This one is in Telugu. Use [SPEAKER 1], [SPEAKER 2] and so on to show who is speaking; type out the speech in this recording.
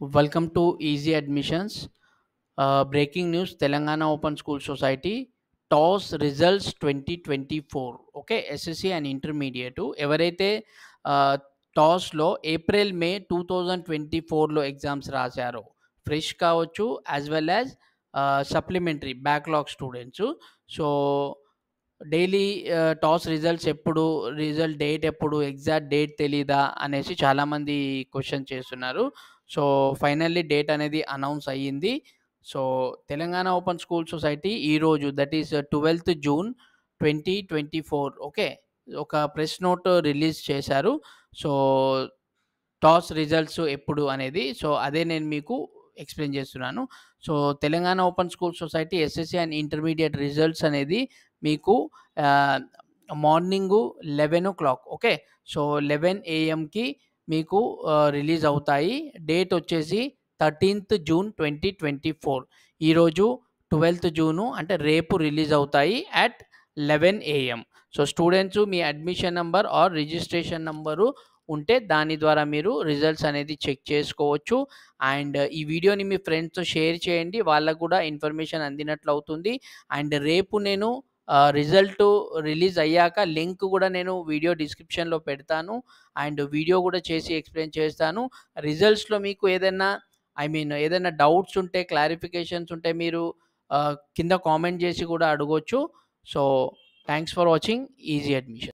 [SPEAKER 1] Welcome to Easy Admissions. Breaking news Telangana Open School Society TOS results 2024 okay SSC and intermediate ఎవరైతే టాస్లో ఏప్రిల్ మే 2024లో ఎగ్జామ్స్ రాశారో ఫ్రెష్ కావచ్చు as well as supplementary backlog students. So daily TOS results ఎప్పుడు, రిజల్ట్ డేట్ ఎప్పుడు, ఎగ్జాక్ట్ డేట్ తెలీదా అనేసి చాలామంది క్వశ్చన్ చేస్తున్నారు. సో ఫైనల్లీ డేట్ అనేది అనౌన్స్ అయ్యింది. So Telangana open school society ఈరోజు that is 12th June 2024 okay ఒక ప్రెస్ నోట్ రిలీజ్ చేశారు. సో టాస్ రిజల్ట్స్ ఎప్పుడు అనేది సో అదే నేను మీకు ఎక్స్ప్లెయిన్ చేస్తున్నాను. So Telangana open school society SSC and intermediate results అనేది మీకు morning 11 o'clock okay. So 11 AM మీకు రిలీజ్ అవుతాయి. డేట్ వచ్చేసి 13th జూన్ 2024. ఈరోజు 12th జూను అంటే రేపు రిలీజ్ అవుతాయి అట్ 11 AM. సో స్టూడెంట్స్ మీ admission number or registration number ఉంటే దాని ద్వారా మీరు రిజల్ట్స్ అనేది చెక్ చేసుకోవచ్చు. అండ్ ఈ వీడియోని మీ ఫ్రెండ్స్తో షేర్ చేయండి, వాళ్ళకు కూడా ఇన్ఫర్మేషన్ అందినట్లు అవుతుంది. అండ్ రేపు నేను రిజల్ట్ రిలీజ్ అయ్యాక లింక్ కూడా నేను వీడియో డిస్క్రిప్షన్లో పెడతాను. అండ్ వీడియో కూడా చేసి ఎక్స్ప్లెయిన్ చేస్తాను. రిజల్ట్స్లో మీకు ఏదైనా ఏదైనా డౌట్స్ ఉంటే, క్లారిఫికేషన్స్ ఉంటే మీరు కింద కామెంట్ చేసి కూడా అడగొచ్చు. So thanks for watching easy admission.